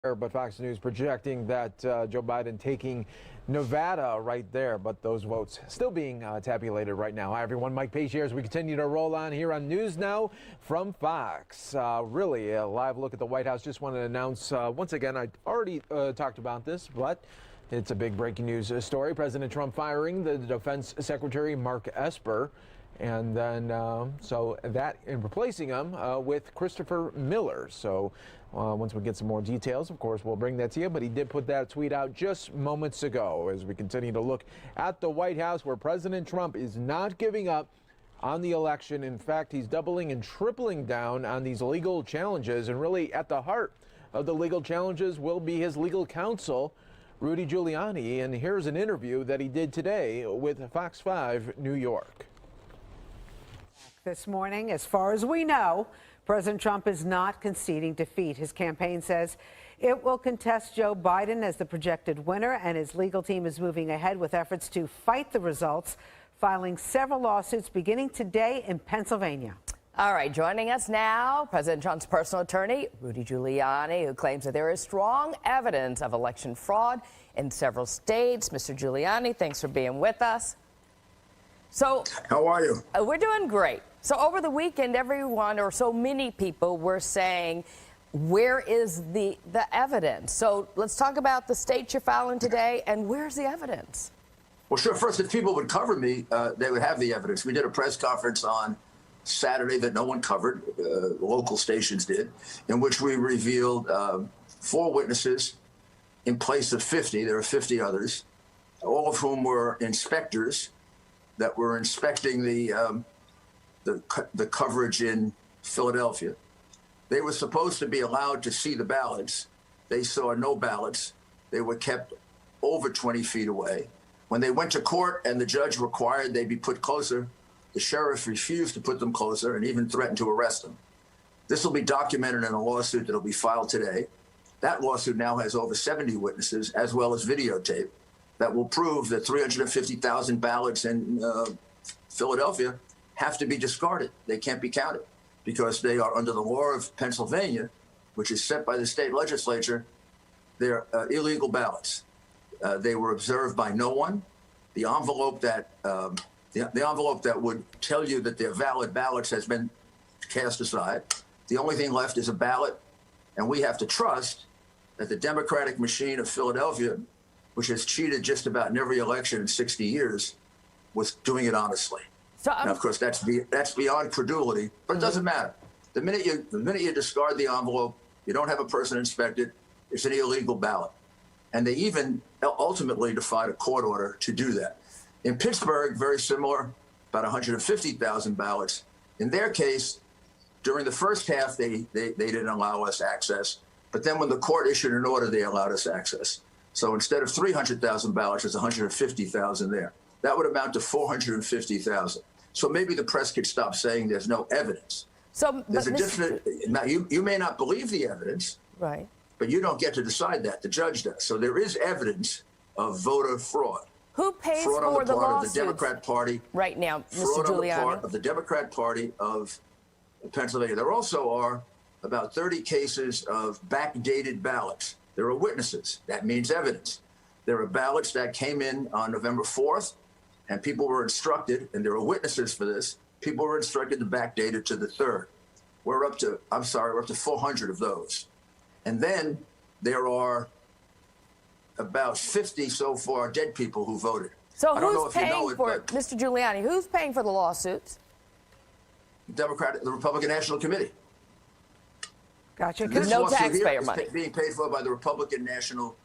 But Fox News projecting that Joe Biden taking Nevada right there, but those votes still being tabulated right now. Hi, everyone. Mike Page here as we continue to roll on here on News Now from Fox. Really a live look at the White House. Just wanted to announce once again, I already talked about this, but it's a big breaking news story. President Trump firing the Defense Secretary Mark Esper. And then so that and replacing him with Christopher Miller. So once we get some more details, of course, we'll bring that to you. But he did put that tweet out just moments ago as we continue to look at the White House, where President Trump is not giving up on the election. In fact, he's doubling and tripling down on these legal challenges. And really at the heart of the legal challenges will be his legal counsel, Rudy Giuliani. And here's an interview that he did today with Fox 5 New York. This morning, as far as we know, President Trump is not conceding defeat. His campaign says it will contest Joe Biden as the projected winner, and his legal team is moving ahead with efforts to fight the results, filing several lawsuits beginning today in Pennsylvania. All right, joining us now, President Trump's personal attorney, Rudy Giuliani, who claims that there is strong evidence of election fraud in several states. Mr. Giuliani, thanks for being with us. So, how are you? We're doing great. So over the weekend, everyone or so many people were saying, where is the evidence? So let's talk about the states you're filing today, and where's the evidence? Well, sure. First, if people would cover me, they would have the evidence. We did a press conference on Saturday that no one covered, local stations did, in which we revealed 4 witnesses in place of 50. There are 50 others, all of whom were inspectors that were inspecting the coverage in Philadelphia. They were supposed to be allowed to see the ballots. They saw no ballots. They were kept over 20 feet away. When they went to court and the judge required they be put closer, the sheriff refused to put them closer and even threatened to arrest them. This will be documented in a lawsuit that will be filed today. That lawsuit now has over 70 witnesses, as well as videotape, that will prove that 350,000 ballots in Philadelphia have to be discarded. They can't be counted because they are under the law of Pennsylvania, which is set by the state legislature. They're illegal ballots. They were observed by no one. The envelope that the envelope that would tell you that they're valid ballots has been cast aside. The only thing left is a ballot, and we have to trust that the Democratic machine of Philadelphia, which has cheated just about in every election in 60 years, was doing it honestly. So, now, of course, that's beyond credulity, but it doesn't matter. The minute you discard the envelope, you don't have a person inspected, it's an illegal ballot. And they even ultimately defied a court order to do that. In Pittsburgh, very similar, about 150,000 ballots. In their case, during the first half, they didn't allow us access. But then when the court issued an order, they allowed us access. So instead of 300,000 ballots, there's 150,000 there. That would amount to 450,000. So maybe the press could stop saying there's no evidence. So there's a different. Now you may not believe the evidence, right? But you don't get to decide that. The judge does. So there is evidence of voter fraud. Who pays fraud for on the part lawsuits of the Democrat Party right now, Mr. Fraud Giuliani? on the part of the Democrat Party of Pennsylvania. There also are about 30 cases of backdated ballots. There are witnesses. That means evidence. There are ballots that came in on November 4th, and people were instructed, and there are witnesses for this, people were instructed to backdate it to the 3rd. We're up to 400 of those. And then there are about 50 so far dead people who voted. So who's paying for it, Mr. Giuliani? Who's paying for the lawsuits? The Republican National Committee. Gotcha. No taxpayer money being paid for by the Republican National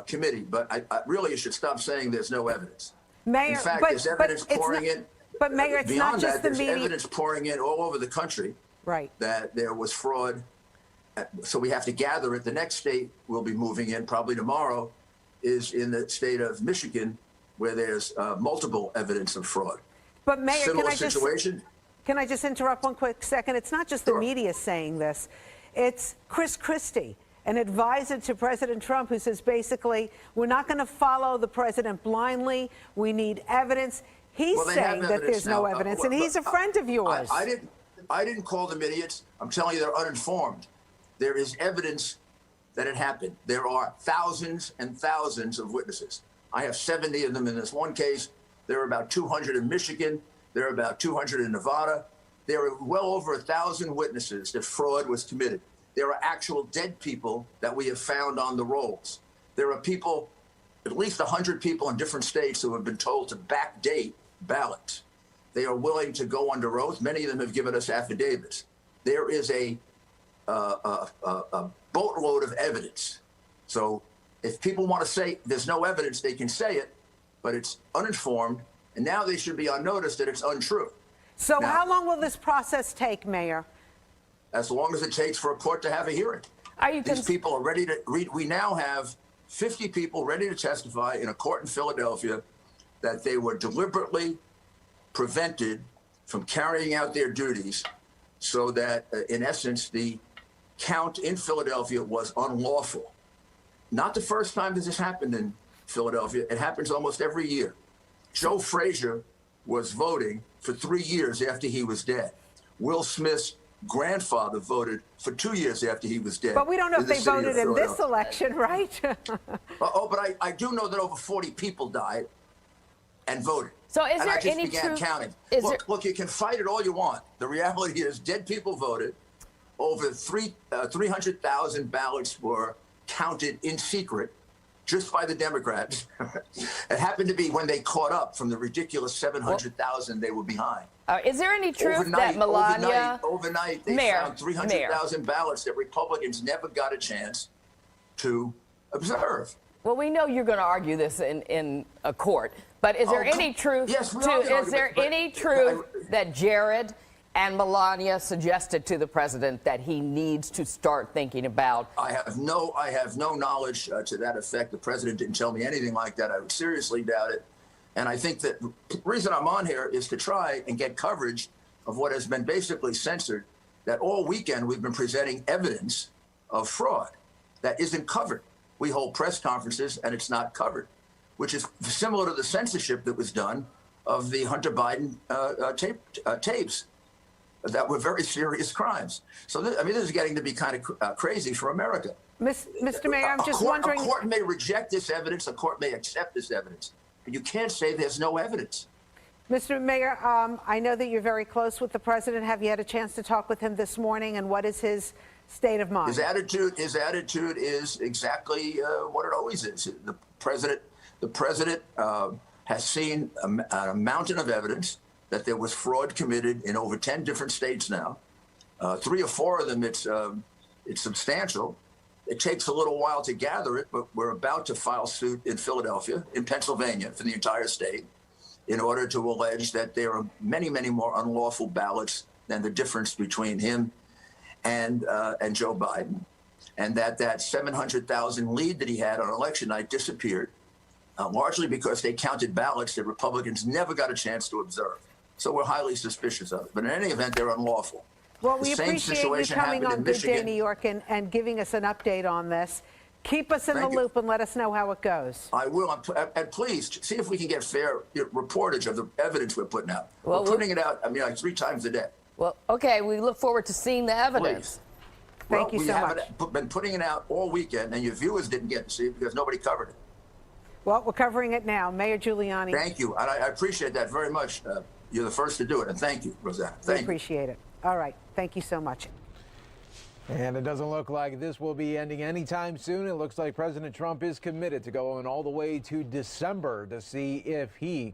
Committee. But I really, you should stop saying there's no evidence. Mayor, in fact, there's evidence pouring in. But Mayor, it's not just the media. There's evidence pouring in all over the country, right? That there was fraud. So we have to gather it. The next state we'll be moving in probably tomorrow is in the state of Michigan, where there's multiple evidence of fraud. But Mayor, Similar situation. Can I just interrupt one quick second? It's not just the media saying this. It's Chris Christie, an advisor to President Trump, who says basically, we're not going to follow the president blindly. We need evidence. He's saying that there's no evidence, and he's a friend of yours. I didn't call them idiots. I'm telling you, they're uninformed. There is evidence that it happened. There are thousands and thousands of witnesses. I have 70 of them in this one case. There are about 200 in Michigan. There are about 200 in Nevada. There are well over 1,000 witnesses that fraud was committed. There are actual dead people that we have found on the rolls. There are people, at least 100 people in different states who have been told to backdate ballots. They are willing to go under oath. Many of them have given us affidavits. There is a boatload of evidence. So if people want to say there's no evidence, they can say it, but it's uninformed, and now they should be on notice that it's untrue. So Now, how long will this process take, Mayor? as long as it takes for a court to have a hearing. Are you These people are ready to read. We now have 50 people ready to testify in a court in Philadelphia that they were deliberately prevented from carrying out their duties so that, in essence, the count in Philadelphia was unlawful. Not the first time that this happened in Philadelphia. It happens almost every year. Joe Frazier was voting for 3 years after he was dead. Will Smith's grandfather voted for 2 years after he was dead. But we don't know in if the they city of voted in this Philadelphia. election, right? But I do know that over 40 people died and voted. So is And there I just any began truth? counting. Is Look, you can fight it all you want. The reality is dead people voted. Over 300,000 ballots were counted in secret just by the Democrats. It happened to be when they caught up from the ridiculous 700,000 they were behind. Is there any truth that Melania? Overnight, they Mayor, found 300,000 ballots that Republicans never got a chance to observe. Well, we know you're going to argue this in a court, but is there any truth? Yes, we are gonna Is argue, there but- any truth that Jared and Melania suggested to the president that he needs to start thinking about? I have no knowledge to that effect. The president didn't tell me anything like that. I would seriously doubt it. And I think that the reason I'm on here is to try and get coverage of what has been basically censored, that all weekend we've been presenting evidence of fraud that isn't covered. We hold press conferences and it's not covered, which is similar to the censorship that was done of the Hunter Biden tapes that were very serious crimes. So, this is getting to be kind of crazy for America. Mr. Mayor, I'm just wondering. A court may reject this evidence, a court may accept this evidence, but you can't say there's no evidence. Mr. Mayor, I know that you're very close with the president. Have you had a chance to talk with him this morning, and what is his state of mind? His attitude is exactly what it always is. The president has seen a mountain of evidence that there was fraud committed in over 10 different states now. 3 or 4 of them, it's substantial. It takes a little while to gather it, but we're about to file suit in Philadelphia, in Pennsylvania, for the entire state, in order to allege that there are many, many more unlawful ballots than the difference between him and Joe Biden, and that 700,000 lead that he had on election night disappeared, largely because they counted ballots that Republicans never got a chance to observe. So we're highly suspicious of it. But in any event, they're unlawful. Well, The we same appreciate you situation coming happened on in Good Day Michigan. New York and giving us an update on this. Keep us in Thank the you. loop and let us know how it goes. I will. And please see if we can get fair reportage of the evidence we're putting out. Well, we're putting it out, like 3 times a day. Well, okay, we look forward to seeing the evidence. Thank you so much. We haven't been putting it out all weekend, and your viewers didn't get to see it because nobody covered it. Well, we're covering it now. Mayor Giuliani. Thank you. And I appreciate that very much. You're the first to do it. And thank you, Rosanna. We Thank you. appreciate it. All right. Thank you so much. And it doesn't look like this will be ending anytime soon. It looks like President Trump is committed to going all the way to December to see if he can